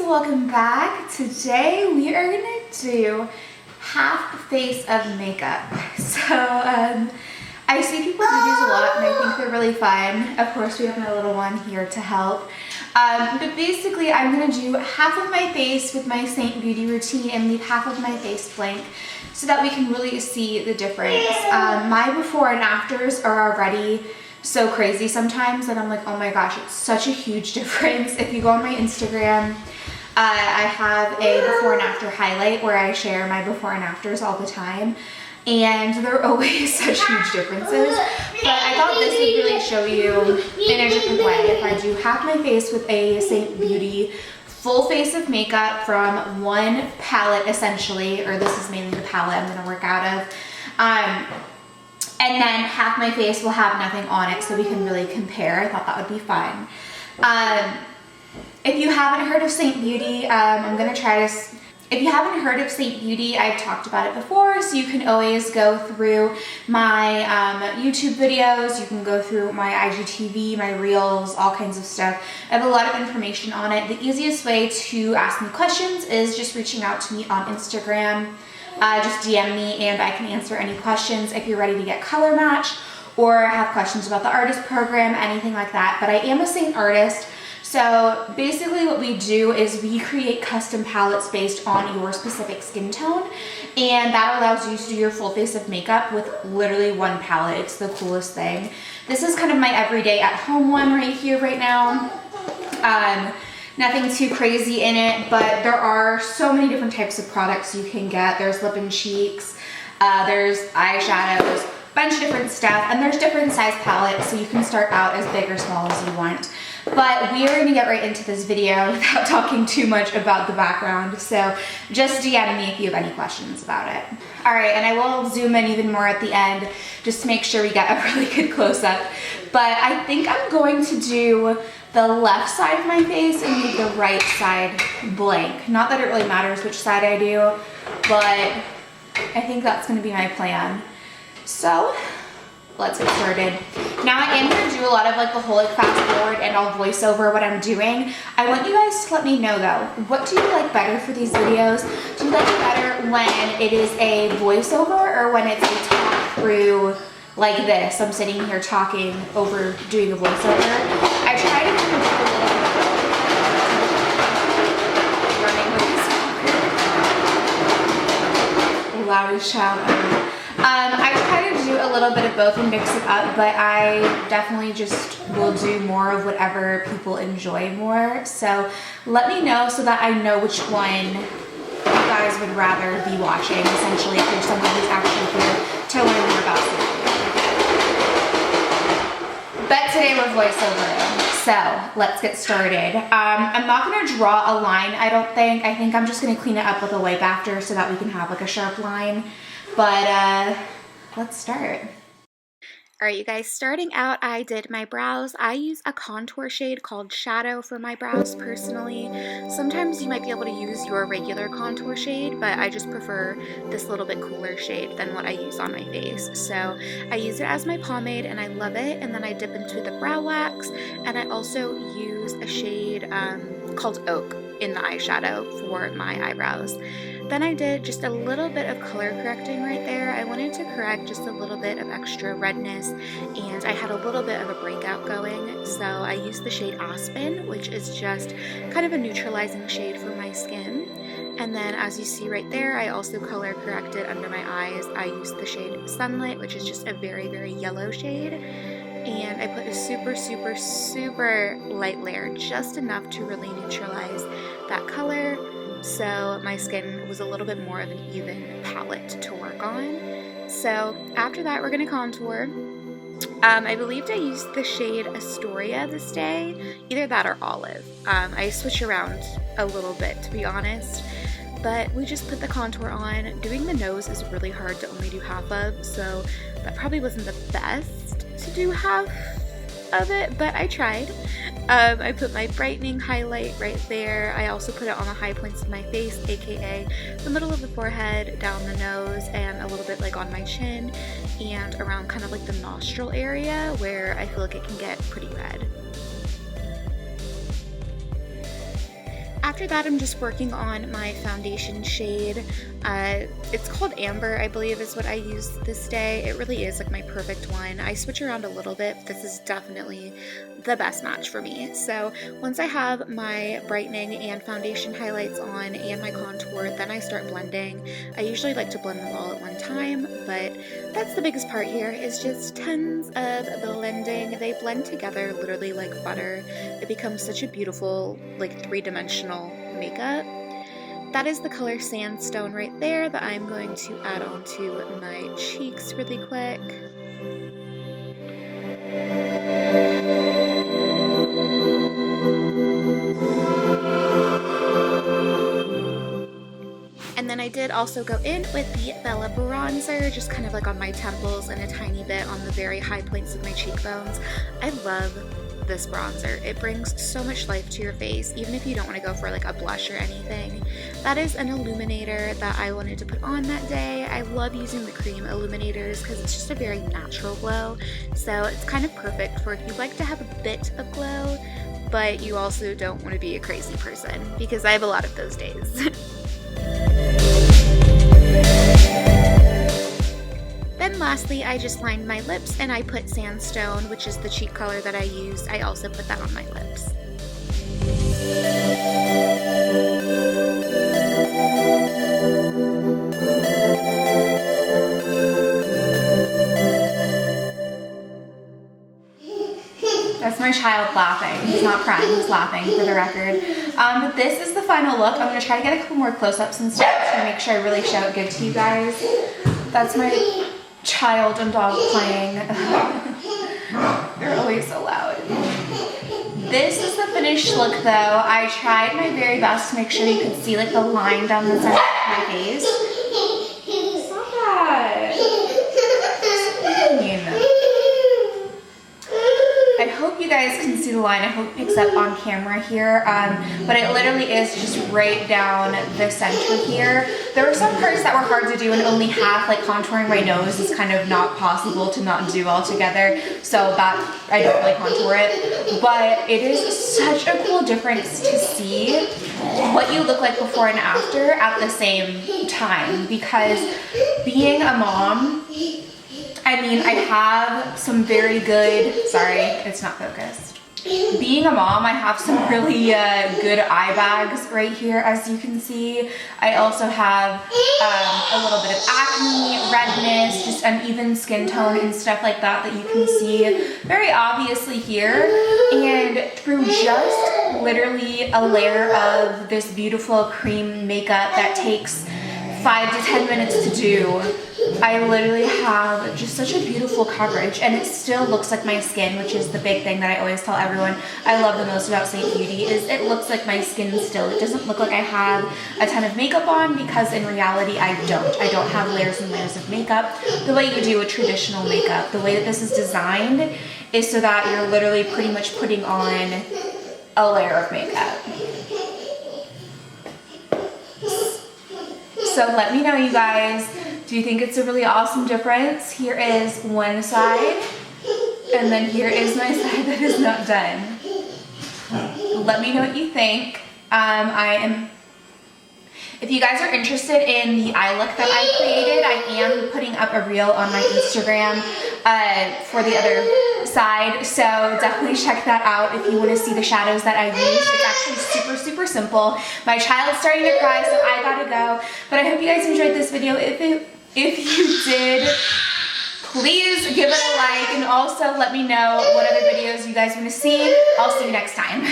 welcome back. Today we are gonna do half face of makeup. So I see people do these a lot and I think they're really fun. Of course we have my little one here to help. But basically I'm gonna do half of my face with my Seint beauty routine and leave half of my face blank so that we can really see the difference. My before and afters are already so crazy sometimes that I'm like, oh my gosh, it's such a huge difference. If you go on my Instagram, I have a before and after highlight where I share my before and afters all the time, and there are always such huge differences. But I thought this would really show you in a different way if I do half my face with a Seint Beauty full face of makeup from one palette essentially, or this is mainly the palette I'm gonna work out of. And then half my face will have nothing on it so we can really compare. I thought that would be fun. If you haven't heard of Seint Beauty, I'm gonna try this. If you haven't heard of Seint Beauty, I've talked about it before, so you can always go through my YouTube videos, you can go through my IGTV, my Reels, all kinds of stuff. I have a lot of information on it. The easiest way to ask me questions is just reaching out to me on Instagram. Just DM me and I can answer any questions if you're ready to get color match or have questions about the artist program, anything like that. But I am a Seint artist. So basically what we do is we create custom palettes based on your specific skin tone, and that allows you to do your full face of makeup with literally one palette. It's the coolest thing. This is kind of my everyday at home one right here right now. Nothing too crazy in it, but there are so many different types of products you can get. There's lip and cheeks, there's eyeshadows, bunch of different stuff, and there's different size palettes, so you can start out as big or small as you want. But we are gonna get right into this video without talking too much about the background, so just DM me if you have any questions about it. All right, and I will zoom in even more at the end just to make sure we get a really good close-up. But I think I'm going to do the left side of my face and leave the right side blank. Not that it really matters which side I do, but I think that's gonna be my plan. So let's get started. Now I am gonna do a lot of like the whole like fast forward and I'll voice over what I'm doing. I want you guys to let me know though, what do you like better for these videos? Do you like it better when it is a voiceover or when it's a talk through like this? I'm sitting here talking over doing a voiceover. I try to kind of do a little bit of running with this loudest child ever. I try to do a little bit of both and mix it up, but I definitely just will do more of whatever people enjoy more. So let me know so that I know which one you guys would rather be watching, essentially, if you're someone who's actually here to learn more about something. But today we're voiceovering, so let's get started. I'm not gonna draw a line, I don't think. I think I'm just gonna clean it up with a wipe after so that we can have like a sharp line. But let's start. All right, you guys, starting out, I did my brows. I use a contour shade called Shadow for my brows personally. Sometimes you might be able to use your regular contour shade, but I just prefer this little bit cooler shade than what I use on my face. So I use it as my pomade and I love it. And then I dip into the brow wax, and I also use a shade called Oak in the eyeshadow for my eyebrows. Then I did just a little bit of color correcting right there. I wanted to correct just a little bit of extra redness, and I had a little bit of a breakout going, so I used the shade Aspen, which is just kind of a neutralizing shade for my skin. And then as you see right there, I also color corrected under my eyes. I used the shade Sunlit, which is just a very, very yellow shade. And I put a super, super, super light layer, just enough to really neutralize that color. So my skin was a little bit more of an even palette to work on. So after that, we're gonna contour. I believed I used the shade Astoria this day, either that or Olive. I switch around a little bit, to be honest, but we just put the contour on. Doing the nose is really hard to only do half of, so that probably wasn't the best to do half of it, but I tried. I put my brightening highlight right there. I also put it on the high points of my face, aka the middle of the forehead, down the nose, and a little bit like on my chin, and around kind of like the nostril area where I feel like it can get pretty red. after that, I'm just working on my foundation shade. It's called Amber, I believe is what I used this day. It really is like my perfect one. I switch around a little bit, but this is definitely the best match for me. So once I have my brightening and foundation highlights on and my contour, then I start blending. I usually like to blend them all at one time, but that's the biggest part here, is just tons of blending. They blend together literally like butter. It becomes such a beautiful, like, three-dimensional makeup. That is the color Sandstone right there that I'm going to add on to my cheeks really quick. And then I did also go in with the Bella bronzer, just kind of like on my temples and a tiny bit on the very high points of my cheekbones. I love this bronzer. It brings so much life to your face, even if you don't want to go for like a blush or anything. That is an illuminator that I wanted to put on that day. I love using the cream illuminators because it's just a very natural glow. So it's kind of perfect for if you like to have a bit of glow, but you also don't want to be a crazy person, because I have a lot of those days. Then lastly, I just lined my lips and I put Sandstone, which is the cheek color that I used. I also put that on my lips. That's my child laughing. He's not crying, he's laughing, for the record. This is the final look. I'm going to try to get a couple more close-ups and stuff to make sure I really show it good to you guys. That's my child and dog playing. They're always so loud. This is the finished look though. I tried my very best to make sure you could see like the line down the center of my face. Stop that. I hope you guys can see the line. I hope it picks up on camera here, but it literally is just right down the center here. There were some parts that were hard to do, and only half, like contouring my nose is kind of not possible to not do altogether, so that I don't really contour it. But it is such a cool difference to see what you look like before and after at the same time, because being a mom, I mean, I have some very good, sorry, it's not focused. Being a mom, I have some really good eye bags right here, as you can see. I also have a little bit of acne, redness, just uneven skin tone and stuff like that that you can see very obviously here. And through just literally a layer of this beautiful cream makeup that takes 5 to 10 minutes to do, I literally have just such a beautiful coverage, and it still looks like my skin, which is the big thing that I always tell everyone I love the most about Seint Beauty, is it looks like my skin still. It doesn't look like I have a ton of makeup on, because in reality I don't have layers and layers of makeup the way you do a traditional makeup. The way that this is designed is so that you're literally pretty much putting on a layer of makeup. So let me know, you guys, do you think it's a really awesome difference? Here is one side, and then here is my side that is not done. Let me know what you think. If you guys are interested in the eye look that I created, I am putting up a reel on my Instagram for the other side, so definitely check that out if you want to see the shadows that I used. It's actually super simple. My child's starting to cry, so I gotta go, but I hope you guys enjoyed this video. If you did, please give it a like, and also let me know what other videos you guys want to see. I'll see you next time.